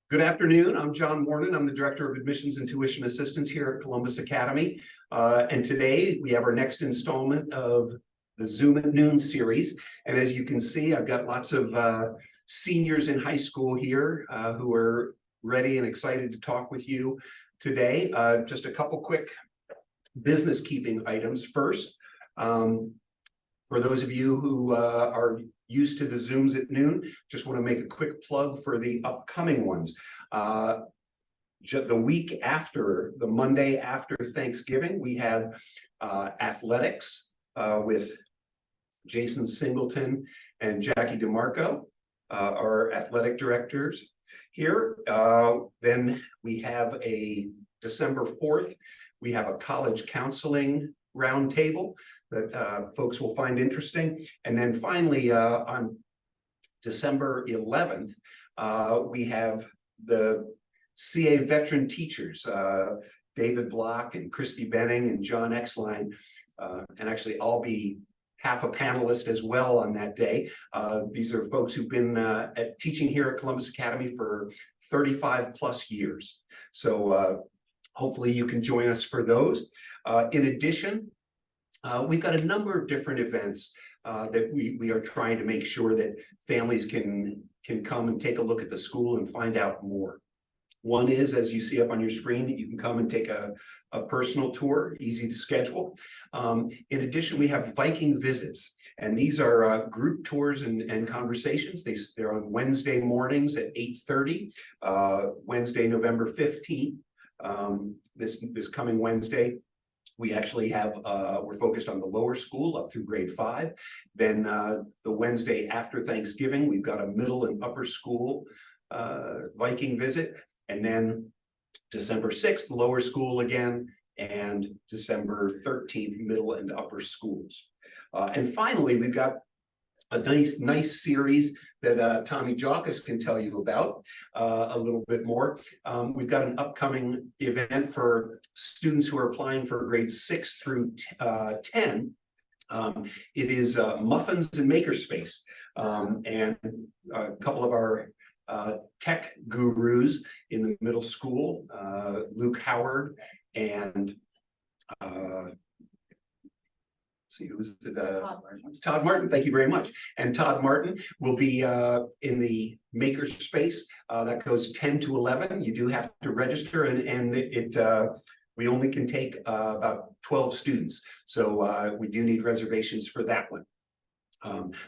Good afternoon. I'm John Wuorinen. I'm the Director of Admissions and Tuition Assistance here at Columbus Academy. And today we have our next installment of the Zoom at Noon series. And as you can see, I've got lots of seniors in high school here who are ready and excited to talk with you today. Just a couple quick business keeping items first. For those of you who are used to the Zooms at noon, just want to make a quick plug for the upcoming ones. The week after, the Monday after Thanksgiving, we have athletics with Jason Singleton and Jackie DeMarco, our athletic directors here. Then we have a December 4th, we have a college counseling roundtable that folks will find interesting. And then finally, on December 11th, we have the CA veteran teachers, David Block and Christy Benning and John Exline. And actually, I'll be half a panelist as well on that day. These are folks who've been teaching here at Columbus Academy for 35 plus years. So hopefully you can join us for those. In addition, we've got a number of different events that we are trying to make sure that families can come and take a look at the school and find out more. One is, as you see up on your screen, that you can come and take a personal tour, easy to schedule. In addition, we have Viking visits, and these are group tours and conversations. They're on Wednesday mornings at 8:30, Wednesday, November 15th, this coming Wednesday. We actually have, we're focused on the lower school up through grade 5. Then the Wednesday after Thanksgiving, we've got a middle and upper school Viking visit. And then December 6th, lower school again, and December 13th, middle and upper schools. And finally, we've got a nice series that Tommy Jockus can tell you about a little bit more. We've got an upcoming event for students who are applying for grades 6 through 10. It is Muffins and Makerspace, and a couple of our tech gurus in the middle school, Luke Howard and Todd Martin, thank you very much. And Todd Martin will be in the maker space. That goes 10 to 11. You do have to register, and we only can take about 12 students. So we do need reservations for that one.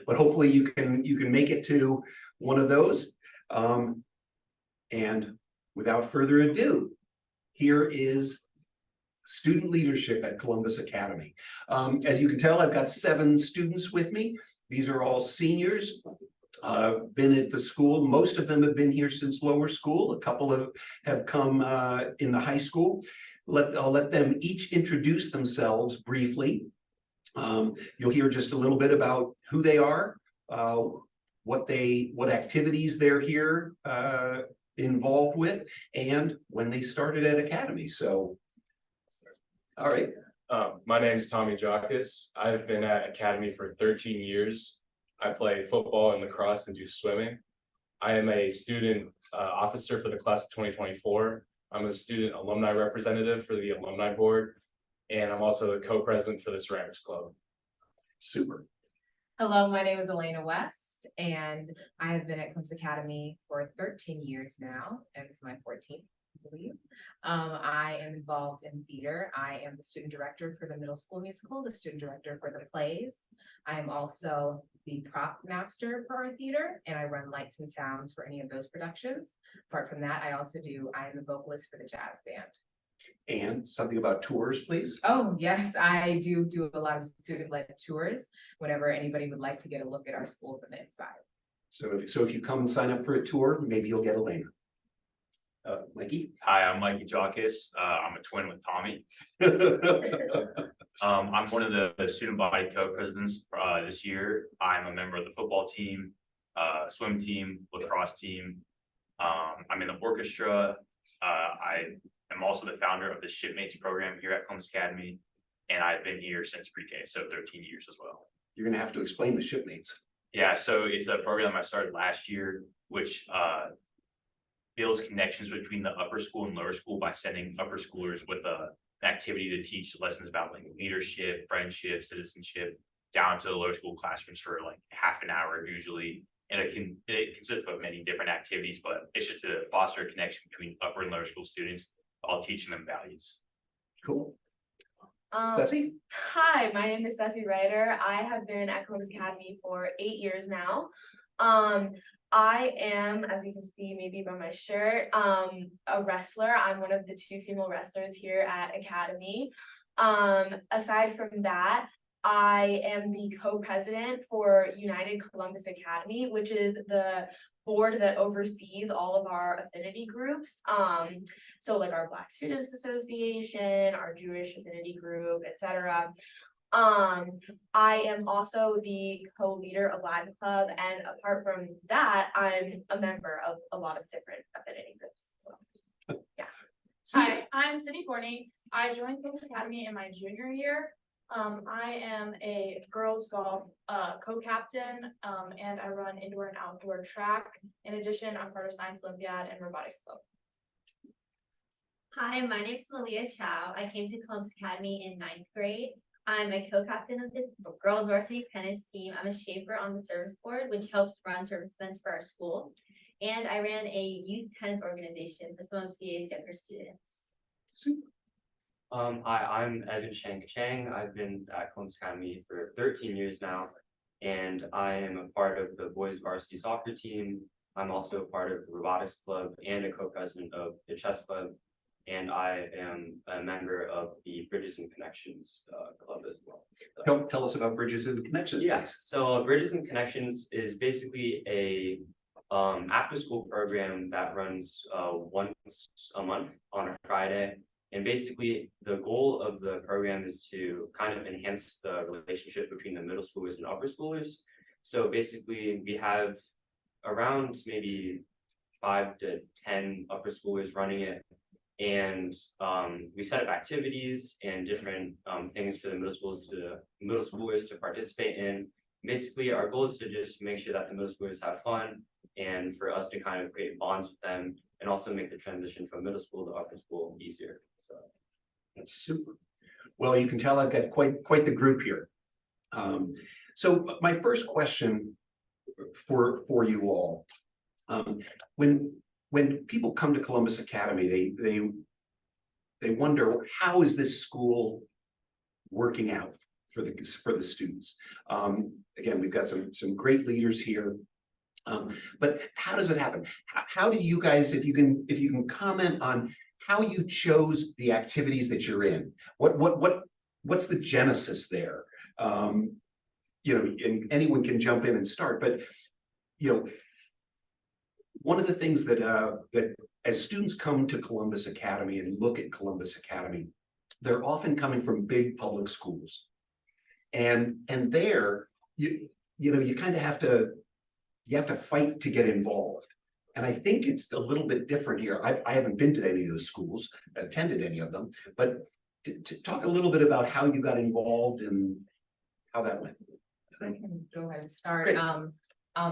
But hopefully you can make it to one of those. And without further ado, here is student leadership at Columbus Academy. As you can tell, I've got 7 students with me. These are all seniors, been at the school. Most of them have been here since lower school. A couple have come in the high school. I'll let them each introduce themselves briefly. You'll hear just a little bit about who they are, what activities they're here involved with, and when they started at Academy. So, all right. My name is Tommy Jockus. I've been at Academy for 13 years. I play football and lacrosse and do swimming. I am a student officer for the class of 2024. I'm a student alumni representative for the alumni board, and I'm also the co-president for the ceramics club. Super. Hello, my name is Elena West, and I have been at Columbus Academy for 13 years now, and it's my 14th, I believe. I am involved in theater. I am the student director for the middle school musical, the student director for the plays. I am also the prop master for our theater, and I run lights and sounds for any of those productions. Apart from that, I am the vocalist for the jazz band. And something about tours, please. Oh, yes, I do a lot of student-led tours whenever anybody would like to get a look at our school from the inside. So if you come and sign up for a tour, maybe you'll get Elena. Mikey? Hi, I'm Mikey Jockus. I'm a twin with Tommy. I'm one of the student body co-presidents this year. I'm a member of the football team, swim team, lacrosse team. I'm in the orchestra. I'm also the founder of the Shipmates program here at Columbus Academy, and I've been here since pre-K, so 13 years as well. You're going to have to explain the Shipmates. Yeah, so it's a program I started last year, which builds connections between the upper school and lower school by sending upper schoolers with an activity to teach lessons about like leadership, friendship, citizenship, down to the lower school classrooms for like half an hour usually. And it consists of many different activities, but it's just to foster a connection between upper and lower school students, while teaching them values. Cool. Um, Ceci? Hi, my name is Ceci Ryder. I have been at Columbus Academy for 8 years now. I am, as you can see maybe by my shirt, a wrestler. I'm one of the 2 female wrestlers here at Academy. Aside from that, I am the co-president for United Columbus Academy, which is the board that oversees all of our affinity groups. So like our Black Students Association, our Jewish affinity group, etc. I am also the co-leader of Latin Club, and apart from that, I'm a member of a lot of different affinity groups. So, yeah. Hi, I'm Sydney Courtney. I joined Columbus Academy in my junior year. I am a girls golf co-captain, and I run indoor and outdoor track. In addition, I'm part of Science Olympiad and Robotics Club. Hi, my name is Malia Chow. I came to Columbus Academy in 9th grade. I'm a co-captain of the girls varsity tennis team. I'm a shaper on the service board, which helps run service events for our school. And I ran a youth tennis organization for some of CA's younger students. Hi, I'm Evan Shank Chang. I've been at Columbus Academy for 13 years now, and I am a part of the boys varsity soccer team. I'm also a part of the robotics club and a co-president of the chess club, and I am a member of the Bridges and Connections club as well. Tell us about Bridges and Connections, Yeah, please. so Bridges and Connections is basically a after-school program that runs once a month on a Friday. And basically, the goal of the program is to kind of enhance the relationship between the middle schoolers and upper schoolers. So basically, we have around maybe 5 to 10 upper schoolers running it. And we set up activities and different things for the middle schoolers to participate in. Basically, our goal is to just make sure that the middle schoolers have fun and for us to kind of create bonds with them and also make the transition from middle school to upper school easier. So That's super. Well, you can tell I've got quite the group here. So my first question for you all, when people come to Columbus Academy, they wonder, how is this school working out for the students? Again, we've got some great leaders here. But how does it happen? How do you guys, if you can comment on how you chose the activities that you're in? What's the genesis there? You know, and anyone can jump in and start, but you know, one of the things that as students come to Columbus Academy and look at Columbus Academy, they're often coming from big public schools, and there you know you kind of have to fight to get involved. And I think it's a little bit different here. I haven't been to any of those schools, attended any of them, but to talk a little bit about how you got involved and how that went. I can go ahead and start. Great.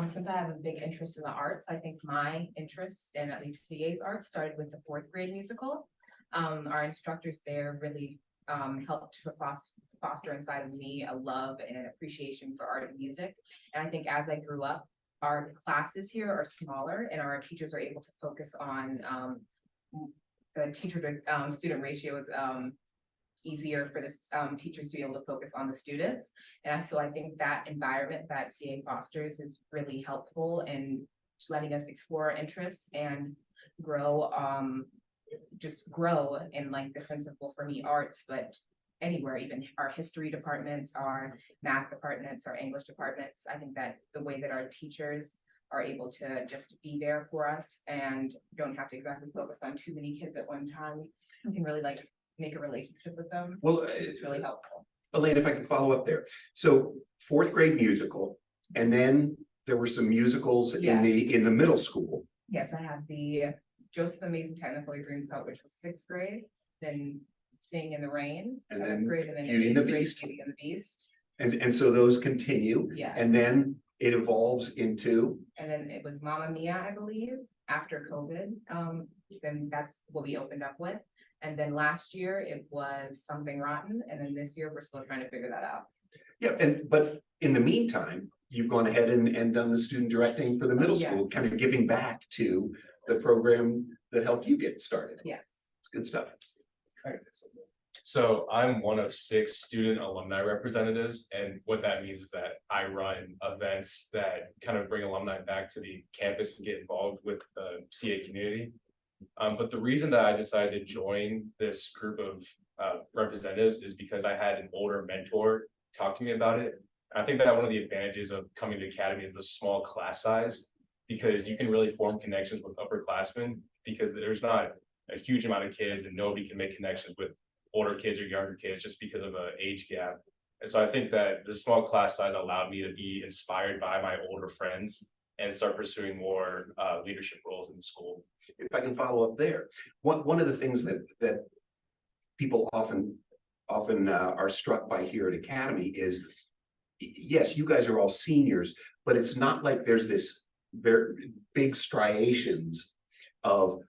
Since I have a big interest in the arts, I think my interest in at least CA's art started with the 4th grade musical. Our instructors there really helped to foster inside of me a love and an appreciation for art and music. And I think as I grew up, our classes here are smaller and our teachers are able to focus on the teacher to student ratio is easier for the teachers to be able to focus on the students. And so I think that environment that CA fosters is really helpful in letting us explore our interests and grow, just grow in like the sense of, well, for me, arts, but anywhere, even our history departments, our math departments, our English departments. I think that the way that our teachers are able to just be there for us and don't have to exactly focus on too many kids at one time, we can really like make a relationship with them. Well, It's really helpful. Elaine, if I can follow up there. So 4th grade musical, and then there were some musicals in the middle school. Yes, I have the Joseph Amazing Technical Dream Coat, which was 6th grade, then Sing in the Rain, And 7th then grade, and then Beauty and the 8th grade, Beast. Beauty and the Beast. And so those continue, Yes. and then it evolves into, And then it was Mamma Mia, I believe, after COVID, then that's what we opened up with. And then last year it was Something Rotten, and then this year we're still trying to figure that out. Yeah, but in the meantime, you've gone ahead and done the student directing for the middle school, Yes. kind of giving back to the program that helped you get started. Yes. It's good stuff. So I'm one of 6 student alumni representatives, and what that means is that I run events that kind of bring alumni back to the campus and get involved with the CA community. But the reason that I decided to join this group of representatives is because I had an older mentor talk to me about it. I think that one of the advantages of coming to Academy is the small class size, because you can really form connections with upperclassmen, because there's not a huge amount of kids and nobody can make connections with older kids or younger kids just because of an age gap. And so I think that the small class size allowed me to be inspired by my older friends and start pursuing more leadership roles in the school. If I can follow up there, one of the things that people often are struck by here at Academy is, yes, you guys are all seniors, but it's not like there's this very big striations of,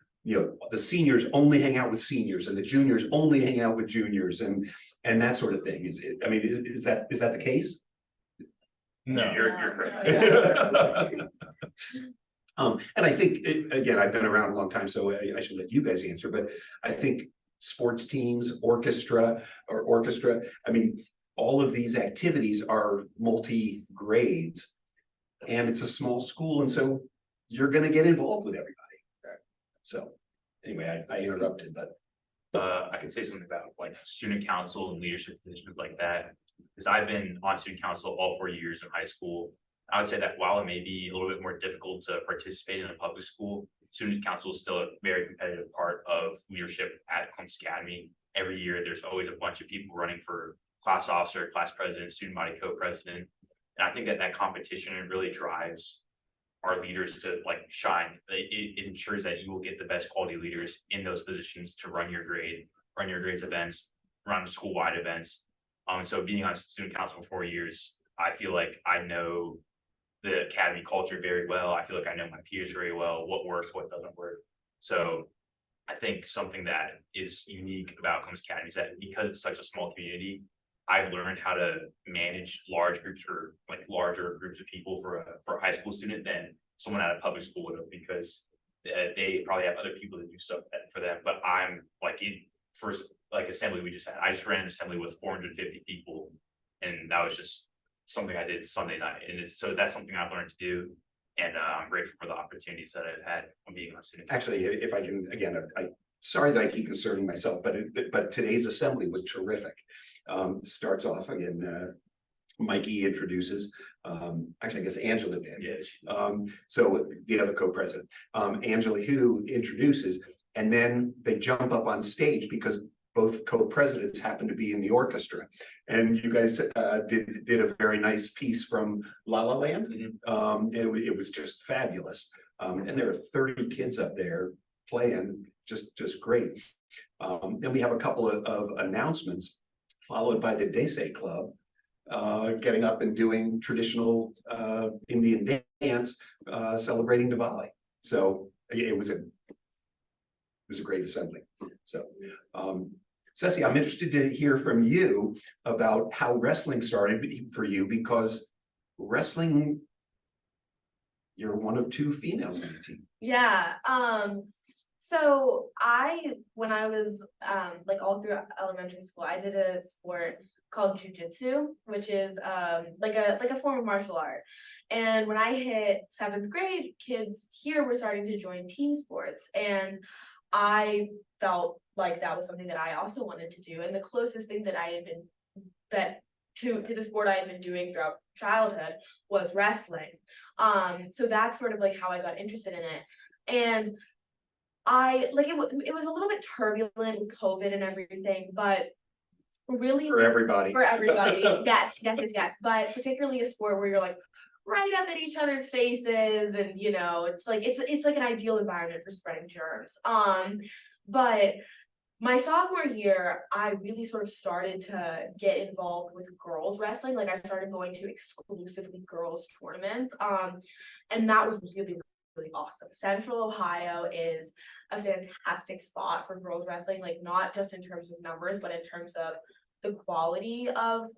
the seniors only hang out with seniors and the juniors only hang out with juniors and that sort of thing. Is that the case? No. You're correct. And I think, again, I've been around a long time, so I should let you guys answer, but I think sports teams, orchestra, I mean, all of these activities are multi-grades, and it's a small school, and so you're gonna get involved with everybody. So, anyway, I interrupted, but. I could say something about like student council and leadership positions like that, because I've been on student council all 4 years in high school. I would say that while it may be a little bit more difficult to participate in a public school, student council is still a very competitive part of leadership at Columbus Academy. Every year, there's always a bunch of people running for class officer, class president, student body co-president. And I think that competition really drives our leaders to like shine. It ensures that you will get the best quality leaders in those positions to run your grades events, run school-wide events. So being on student council for 4 years, I feel like I know the Academy culture very well. I feel like I know my peers very well, what works, what doesn't work. So I think something that is unique about Columbus Academy is that because it's such a small community, I've learned how to manage large groups or like larger groups of people for a high school student than someone at a public school would have, because they probably have other people that do stuff for them. But I'm like in first like assembly we just had, I just ran an assembly with 450 people, and that was just something I did Sunday night. And so that's something I've learned to do. And I'm grateful for the opportunities that I've had on being on student. Actually, if I can, again, sorry that I keep inserting myself, but today's assembly was terrific. Starts off again, Mikey introduces, actually I guess Angela did. Yeah. So the other co-president, Angela who introduces, and then they jump up on stage because both co-presidents happen to be in the orchestra. And you guys did a very nice piece from La La Land. Mm-hmm. It was just fabulous. And there are 30 kids up there playing just great. Then we have a couple of announcements, followed by the Dese Club getting up and doing traditional Indian dance, celebrating Diwali. So it was a great assembly. So Ceci, I'm interested to hear from you about how wrestling started for you, because wrestling, you're one of 2 females on the team. Yeah. So when I was like all through elementary school, I did a sport called jujitsu, which is like a form of martial art. And when I hit 7th grade, kids here were starting to join team sports, and I felt like that was something that I also wanted to do. And the closest thing that I had been to the sport I had been doing throughout childhood was wrestling. So that's sort of like how I got interested in it. And it was a little bit turbulent with COVID and everything, but really For everybody. yes. But particularly a sport where you're like right up at each other's faces, and it's like an ideal environment for spreading germs. But my sophomore year, I really sort of started to get involved with girls wrestling. Like I started going to exclusively girls tournaments. And that was really, really awesome. Central Ohio is a fantastic spot for girls wrestling, like not just in terms of numbers, but in terms of the quality of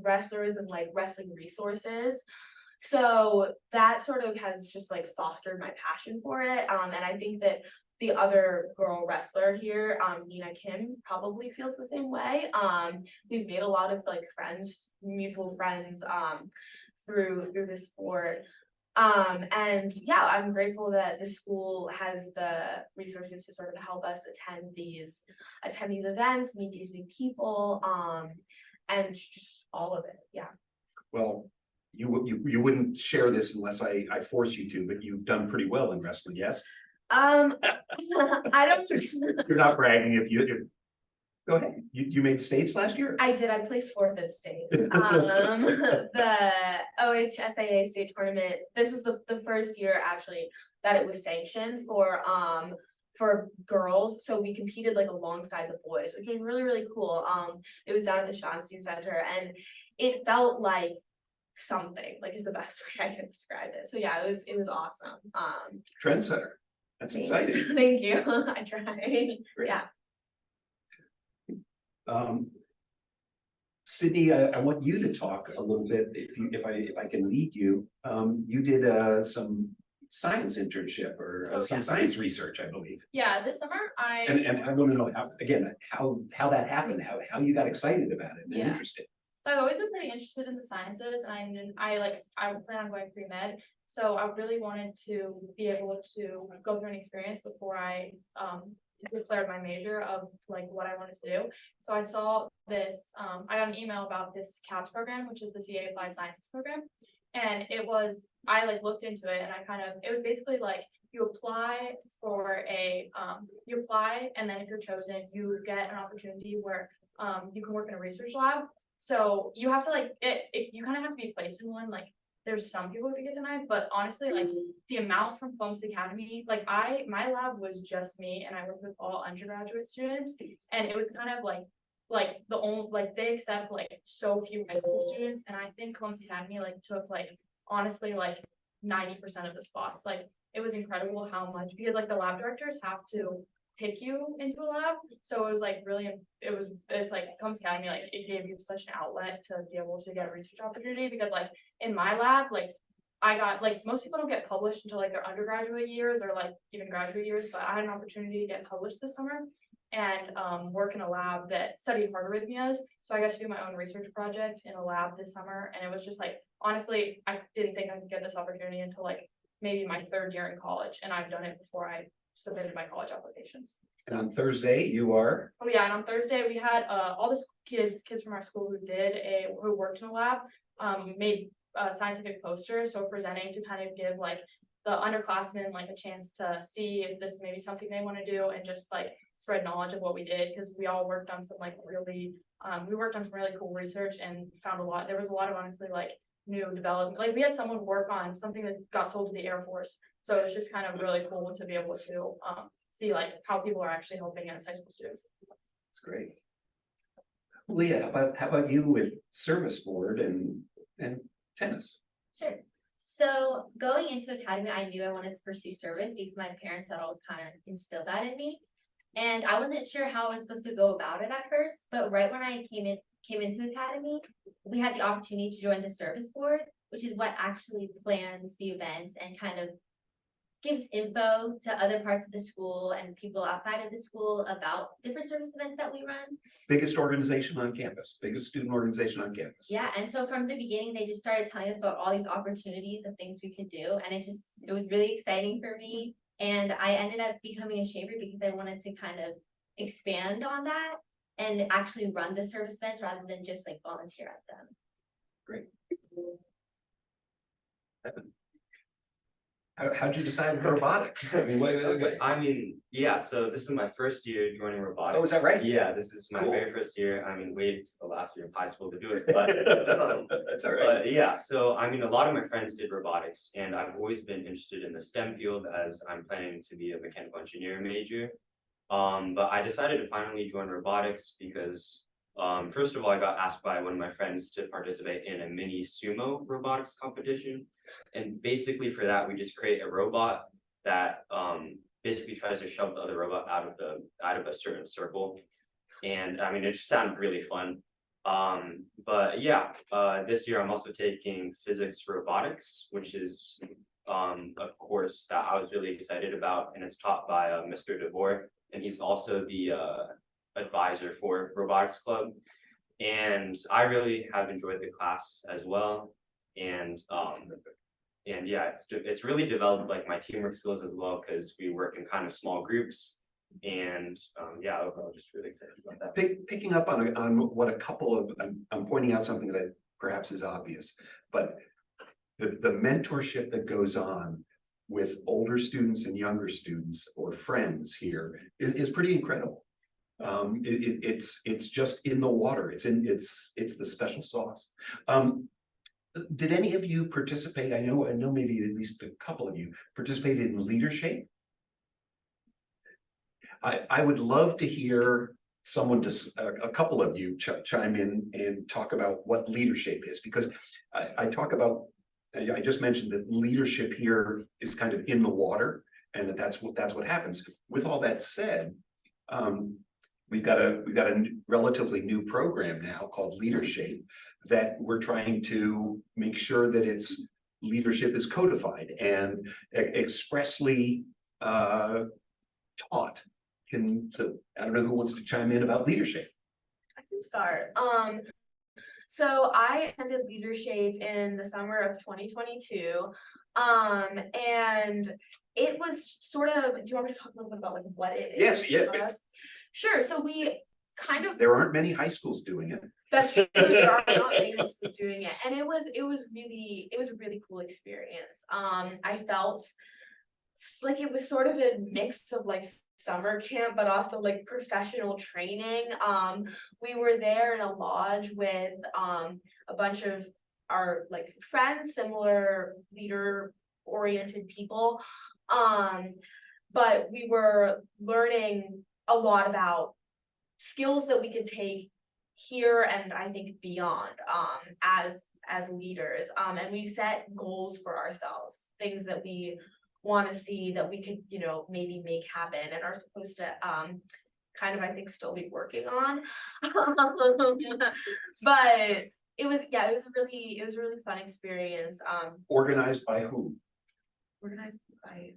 wrestlers and like wrestling resources. So that sort of has just like fostered my passion for it. And I think that the other girl wrestler here, Nina Kim, probably feels the same way. We've made a lot of like friends, mutual friends, through the sport. And yeah, I'm grateful that the school has the resources to sort of help us attend these events, meet these new people, and just all of it. Yeah. Well, you wouldn't share this unless I force you to, but you've done pretty well in wrestling, yes? I don't. You're not bragging if go ahead. You made states last year? I did. I placed fourth at state. The OHSAA state tournament. This was the first year actually that it was sanctioned for girls. So we competed like alongside the boys, which was really cool. It was down at the Schottenstein Center, and it felt like something. Like is the best way I can describe it. So yeah, it was awesome. Trendsetter. That's Thanks. exciting. Thank you. I try. Great. Yeah. Sydney, I want you to talk a little bit, if I can lead you. You did some science internship or some science research, I believe. Yeah, this summer And I want to know how that happened, how you got excited about it and Yeah. interested. I've always been pretty interested in the sciences, and I plan on going pre-med, so I really wanted to be able to go through an experience before I declared my major of like what I wanted to do. So I saw this, I got an email about this CAPS program, which is the CA Applied Sciences program, and I like looked into it, and it was basically like you apply and then if you're chosen, you get an opportunity where you can work in a research lab. So you have to you kind of have to be placed in one. Like there's some people who get denied, but honestly, like the amount from Columbus Academy, like my lab was just me, and I worked with all undergraduate students, and it was kind of like the only they accept like so few high school students, and I think Columbus Academy like took like honestly like 90% of the spots. Like it was incredible how much, because like the lab directors have to pick you into a lab. So it was like really, it's like Columbus Academy, like it gave you such an outlet to be able to get a research opportunity, because like in my lab, like I got like most people don't get published until like their undergraduate years or like even graduate years, but I had an opportunity to get published this summer and work in a lab that studied heart arrhythmias. So I got to do my own research project in a lab this summer, and it was just like honestly, I didn't think I could get this opportunity until like maybe my third year in college, and I've done it before I submitted my college applications. And on Thursday, you are? Oh yeah, and on Thursday we had all the kids from our school who worked in a lab made scientific posters, so presenting to kind of give like the underclassmen like a chance to see if this may be something they want to do, and just like spread knowledge of what we did, because we all worked on some like really cool research and found there was a lot of honestly like new development. Like we had someone work on something that got sold to the Air Force. So it's just kind of really cool to be able to see like how people are actually helping as high school students. That's great. Leah, how about you with service board and tennis? Sure. So going into academy, I knew I wanted to pursue service because my parents had always kind of instilled that in me. And I wasn't sure how I was supposed to go about it at first, but right when I came into academy, we had the opportunity to join the service board, which is what actually plans the events and kind of gives info to other parts of the school and people outside of the school about different service events that we run. Biggest organization on campus, biggest student organization on campus. Yeah, and so from the beginning, they just started telling us about all these opportunities of things we could do, and it was really exciting for me. And I ended up becoming a shaper because I wanted to kind of expand on that and actually run the service events rather than just like volunteer at them. Great. Evan, how'd you decide robotics? I mean, Yeah, so this is my first year joining robotics. Oh, is that right? Yeah, this is my Cool. very first year. I mean, waited to the last year of high school to do it, but That's all right. but yeah, so I mean, a lot of my friends did robotics, and I've always been interested in the STEM field as I'm planning to be a mechanical engineering major. But I decided to finally join robotics because First of all, I got asked by one of my friends to participate in a mini sumo robotics competition. And basically for that, we just create a robot that basically tries to shove the other robot out of a certain circle. And I mean, it just sounded really fun. But yeah, this year I'm also taking physics robotics, which is a course that I was really excited about, and it's taught by Mr. DeVore, and he's also the advisor for Robotics Club. And I really have enjoyed the class as well. And yeah, it's really developed like my teamwork skills as well, because we work in kind of small groups. And yeah, overall, just really excited about that. Picking up on what a couple of, I'm pointing out something that perhaps is obvious, but the mentorship that goes on with older students and younger students or friends here is pretty incredible. It's just in the water. It's the special sauce. Did any of you participate? I know maybe at least a couple of you participated in leadership. I would love to hear someone, a couple of you chime in and talk about what leadership is, because I just mentioned that leadership here is kind of in the water, and that's what happens. With all that said, we've got a relatively new program now called Leadership that we're trying to make sure that its leadership is codified and expressly taught. So I don't know who wants to chime in about leadership. I can start. So I attended leadership in the summer of 2022. And it was sort of, do you want me to talk a little bit about like what it is? Yes, yeah. Sure. So we kind of, There aren't many high schools doing it. that's true. There are not many high schools doing it. And it was a really cool experience. I felt like it was sort of a mix of like summer camp, but also like professional training. We were there in a lodge with a bunch of our like friends, similar leader oriented people. But we were learning a lot about skills that we could take here and I think beyond as leaders. And we set goals for ourselves, things that we want to see that we could, maybe make happen and are supposed to kind of, I think, still be working on. But it was a really fun experience. Organized by who? Organized by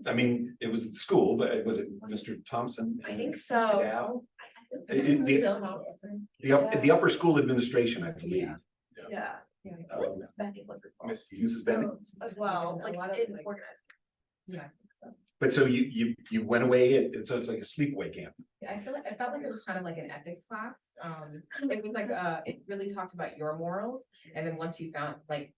I mean, it was the school, but was it Mr. Thompson? I think and so. Mr. Dow? I think The upper school administration, I believe. yeah. Mrs. Mrs. Bennett. As well, A like lot of, it like- organized. Yeah, I think so. But so you went away, so it's like a sleepaway camp. Yeah, I felt like it was kind of like an ethics class. It was like, it really talked about your morals. And then once you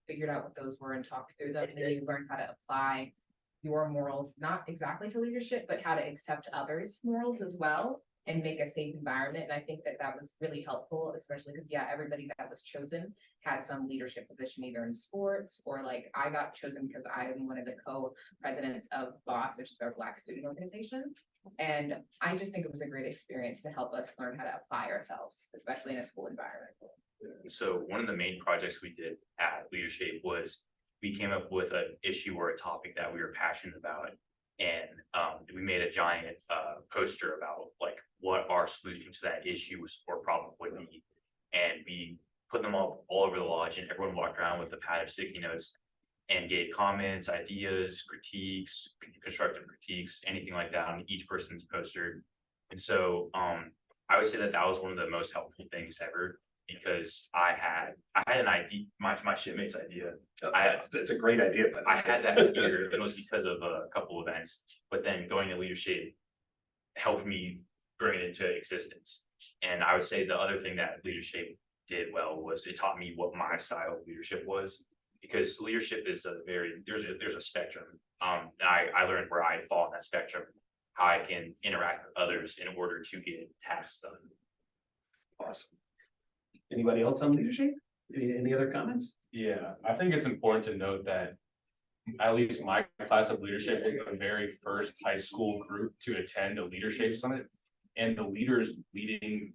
figured out what those were and talked through them, then you learned how to apply your morals, not exactly to leadership, but how to accept others' morals as well and make a safe environment. And I think that was really helpful, especially because, everybody that was chosen has some leadership position, either in sports or like I got chosen because I am one of the co-presidents of BOSS, which is our Black student organization. And I just think it was a great experience to help us learn how to apply ourselves, especially in a school environment. So one of the main projects we did at Leadership was we came up with an issue or a topic that we were passionate about. And we made a giant poster about like what our solution to that issue or problem would be. And we put them all over the lodge, and everyone walked around with a pad of sticky notes and gave comments, ideas, critiques, constructive critiques, anything like that on each person's poster. And so I would say that was one of the most helpful things ever, because I had an idea, my shipmate's idea. That's a great idea, but I had that here. It was because of a couple events, but then going to leadership helped me bring it into existence. And I would say the other thing that leadership did well was it taught me what my style of leadership was, because leadership is there's a spectrum. And I learned where I fall in that spectrum, how I can interact with others in order to get tasks done. awesome. Anybody else on leadership? Any other comments? Yeah, I think it's important to note that at least my class of leadership was the very first high school group to attend a leadership summit. And the leaders leading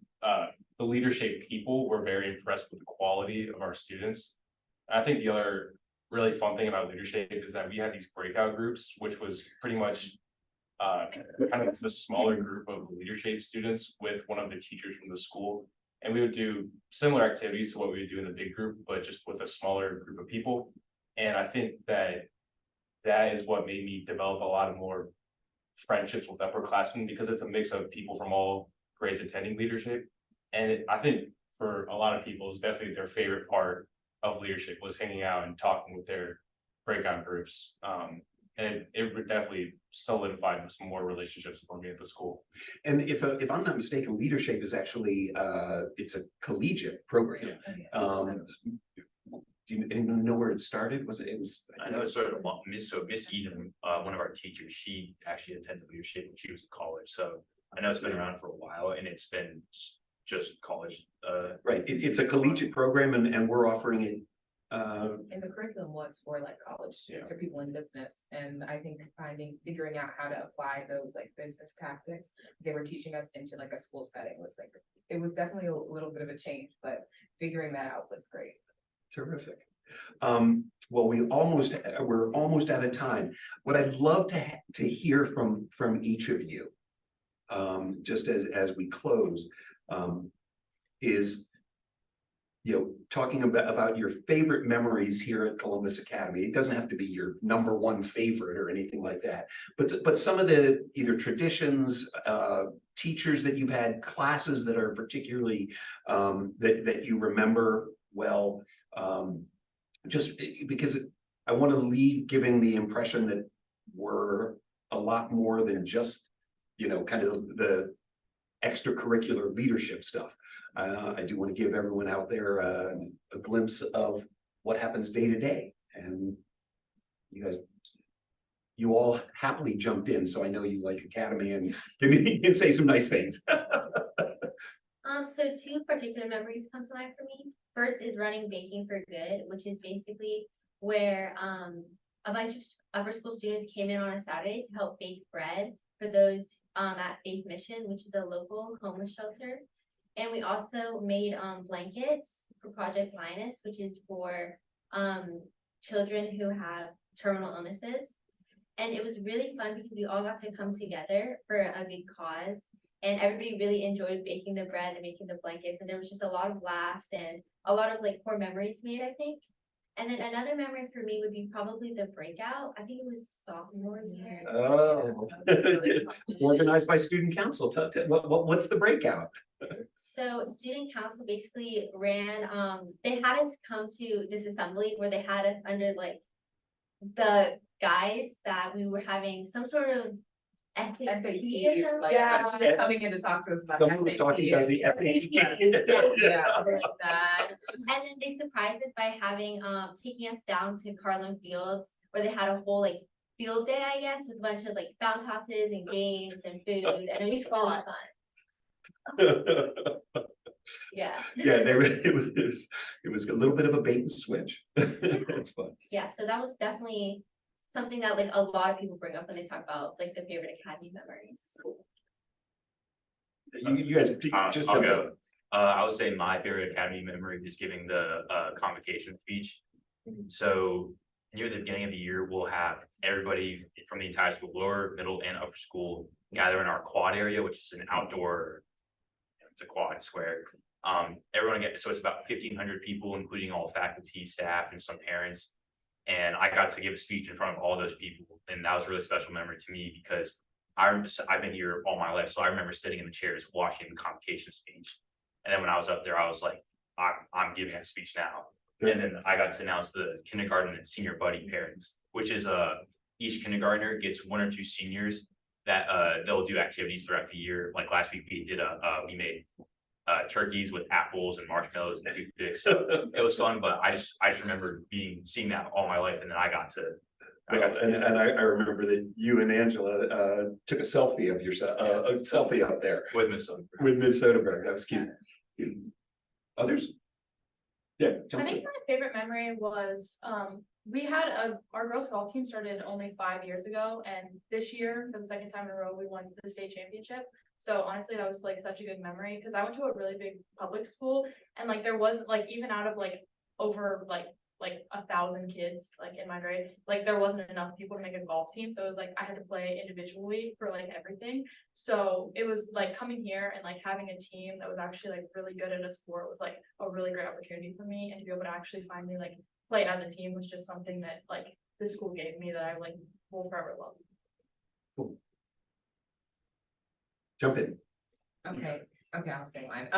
the leadership people were very impressed with the quality of our students. I think the other really fun thing about leadership is that we had these breakout groups, which was pretty much kind of the smaller group of leadership students with one of the teachers from the school. And we would do similar activities to what we would do in the big group, but just with a smaller group of people. And I think that is what made me develop a lot of more friendships with upperclassmen, because it's a mix of people from all grades attending leadership. And I think for a lot of people, it's definitely their favorite part of leadership was hanging out and talking with their breakout groups. And it definitely solidified some more relationships for me at the school. And if I'm not mistaken, leadership is actually it's a collegiate program. Do you know where it started? It was. I know it's sort of Miss Eden, one of our teachers, she actually attended leadership when she was in college, so I know it's been around for a while and it's been just college. Right, it's a collegiate program and we're offering it. And the curriculum was for like college students or people in business, and I think figuring out how to apply those like business tactics they were teaching us into like a school setting was like, it was definitely a little bit of a change, but figuring that out was great. Terrific. Well, we're almost out of time. What I'd love to hear from each of you, just as we close, is, you know, talking about your favorite memories here at Columbus Academy. It doesn't have to be your number one favorite or anything like that, but some of the either traditions, teachers that you've had, classes that are particularly that you remember well, just because I want to leave giving the impression that we're a lot more than just, you know, kind of the extracurricular leadership stuff. I do want to give everyone out there a glimpse of what happens day to day. And you all happily jumped in, so I know you like Academy and can say some nice things. So two particular memories come to mind for me. First is running Baking for Good, which is basically where a bunch of upper school students came in on a Saturday to help bake bread for those at Faith Mission, which is a local homeless shelter. And we also made blankets for Project Linus, which is for children who have terminal illnesses. And it was really fun because we all got to come together for a good cause. And everybody really enjoyed baking the bread and making the blankets. And there was just a lot of laughs and a lot of like core memories made, I think. And then another memory for me would be probably the breakout. I think it was sophomore year. Oh, organized by student council. What's the breakout? So student council basically ran, they had us come to this assembly where they had us under like the guise that we were having some sort of SAT, like Yeah. someone coming in to talk to us about Someone was talking about the SAT. Yeah. And then they surprised us by having taking us down to Carlin Fields where they had a whole like field day, I guess, with a bunch of like bounce houses and games and food, and it was really fun. Yeah. Yeah, it was a little bit of a bait and switch. That's fun. Yeah, so that was definitely something that like a lot of people bring up when they talk about like their favorite Academy memories. You guys just I'll go. I would say my favorite Academy memory is giving the convocation speech. So near the beginning of the year, we'll have everybody from the entire school, lower, middle, and upper school, gather in our quad area, which is an outdoor, it's a quad square. Everyone so it's about 1,500 people, including all faculty, staff, and some parents. And I got to give a speech in front of all those people, and that was a really special memory to me because I've been here all my life, so I remember sitting in the chairs watching the convocation speech. And then when I was up there, I was like, I'm giving a speech now. And then I got to announce the kindergarten and senior buddy pairings, which is each kindergartner gets 1 or 2 seniors that they'll do activities throughout the year. Like last week we did we made turkeys with apples and marshmallows and toothpicks. So it was fun, but I just remember seeing that all my life, and then I got to I remember that you and Angela took a selfie of yourself, a selfie up there with Miss Soderberg. with Miss Soderberg. That was cute. Others? Yeah. I think my favorite memory was We had our girls golf team started only 5 years ago, and this year, for the second time in a row, we won the state championship. So honestly, that was like such a good memory, because I went to a really big public school, and like there wasn't like, even out of like over like 1,000 kids like in my grade, like there wasn't enough people to make a golf team. So it was like I had to play individually for like everything. So it was like coming here and like having a team that was actually like really good at a sport was like a really great opportunity for me, and to be able to actually finally like play as a team was just something that like the school gave me that I like will forever love. Jump in. Okay, I'll say mine.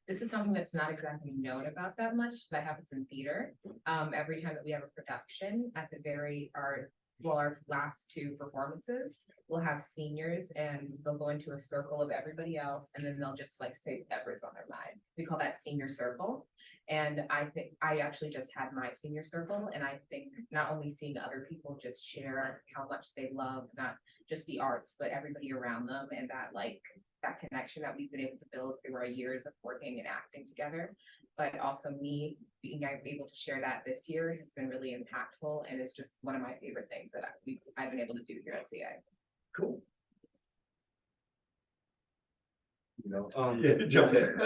This is something that's not exactly known about that much, that happens in theater. Every time that we have a production at our last two performances, we'll have seniors and they'll go into a circle of everybody else, and then they'll just like say whatever's on their mind. We call that senior circle. And I think I actually just had my senior circle, and I think not only seeing other people just share how much they love, not just the arts, but everybody around them, and that connection that we've been able to build through our years of working and acting together. But also me being able to share that this year has been really impactful, and is just one of my favorite things that I've been able to do here at CA. Cool. Jump in.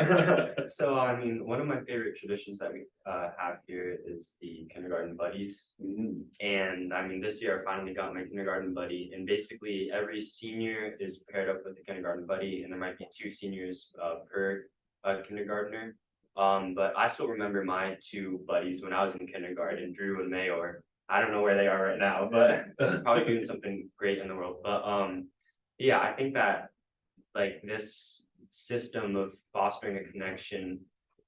So I mean, one of my favorite traditions that we have here is the kindergarten buddies. And I mean, this year I finally got my kindergarten buddy, and basically every senior is paired up with a kindergarten buddy, and there might be 2 seniors per kindergartner. But I still remember my 2 buddies when I was in kindergarten, Drew and Mayor. I don't know where they are right now, but probably doing something great in the world. But yeah, I think that like this system of fostering a connection,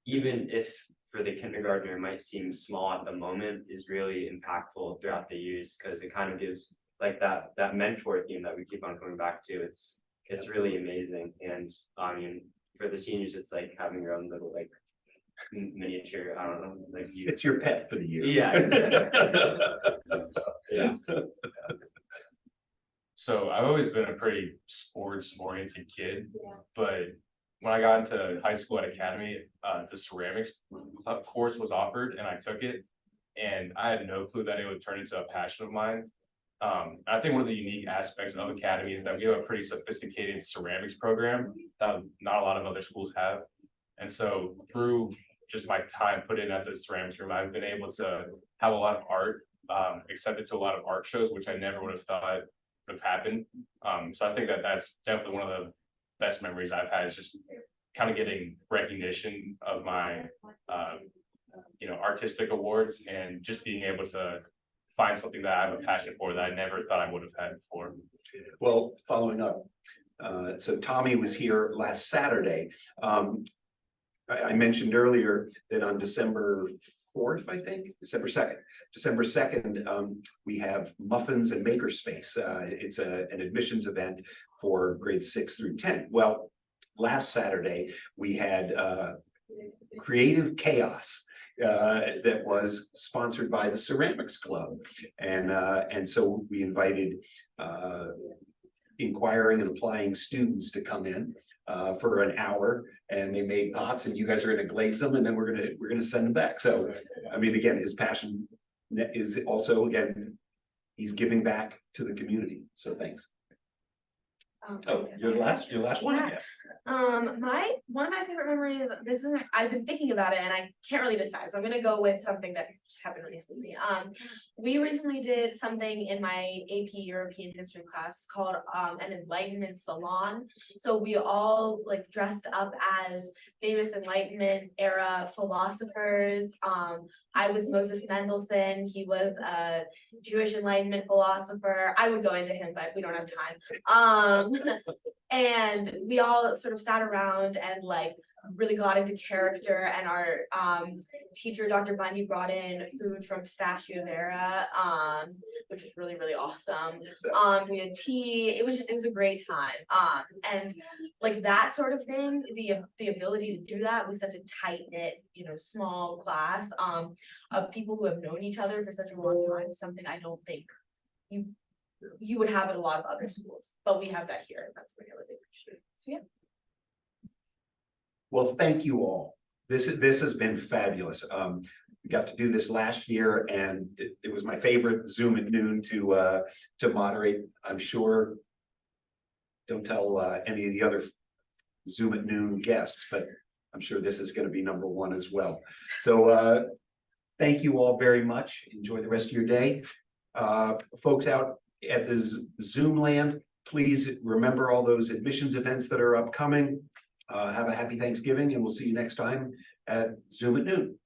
even if for the kindergartner might seem small at the moment, is really impactful throughout the years, because it kind of gives like that mentor theme that we keep on coming back to. It's really amazing. And I mean, for the seniors, it's like having your own little like miniature, I don't know, like you. It's your pet for the year. Yeah. So I've always been a pretty sports oriented kid, but when I got into high school at Academy, the ceramics course was offered and I took it, and I had no clue that it would turn into a passion of mine. I think one of the unique aspects of Academy is that we have a pretty sophisticated ceramics program that not a lot of other schools have. And so through just my time put in at the ceramics room, I've been able to have a lot of art, accepted to a lot of art shows, which I never would have thought would have happened. So I think that that's definitely one of the best memories I've had, is just kind of getting recognition of my artistic awards, and just being able to find something that I have a passion for that I never thought I would have had before. Well, following up, so Tommy was here last Saturday. I mentioned earlier that on December 4th, I think, December 2nd, we have Muffins and Makerspace. It's an admissions event for grades 6 through 10. Well, last Saturday, we had Creative Chaos that was sponsored by the Ceramics Club. And so we invited inquiring and applying students to come in for an hour, and they made pots, and you guys are going to glaze them, and then we're going to send them back. So I mean, again, his passion is also, again, he's giving back to the community. So thanks. Oh, your last one, I guess. One of my favorite memories, I've been thinking about it and I can't really decide. So I'm gonna go with something that just happened recently. We recently did something in my AP European history class called an Enlightenment Salon. So we all like dressed up as famous Enlightenment era philosophers. I was Moses Mendelssohn. He was a Jewish Enlightenment philosopher. I would go into him, but we don't have time. And we all sort of sat around and like really got into character, and our teacher, Dr. Bundy, brought in food from Pistachio Vera, which was really, really awesome. We had tea. It was a great time. And like that sort of thing, the ability to do that with such a tight-knit, small class of people who have known each other for such a long time, is something I don't think you would have at a lot of other schools, but we have that here, and that's really, really appreciated. So yeah. Well, thank you all. This has been fabulous. We got to do this last year and it was my favorite Zoom at noon to moderate. I'm sure. Don't tell any of the other Zoom at noon guests, but I'm sure this is going to be number one as well. So thank you all very much. Enjoy the rest of your day. Folks out at the Zoom land, please remember all those admissions events that are upcoming. Have a happy Thanksgiving and we'll see you next time at Zoom at noon.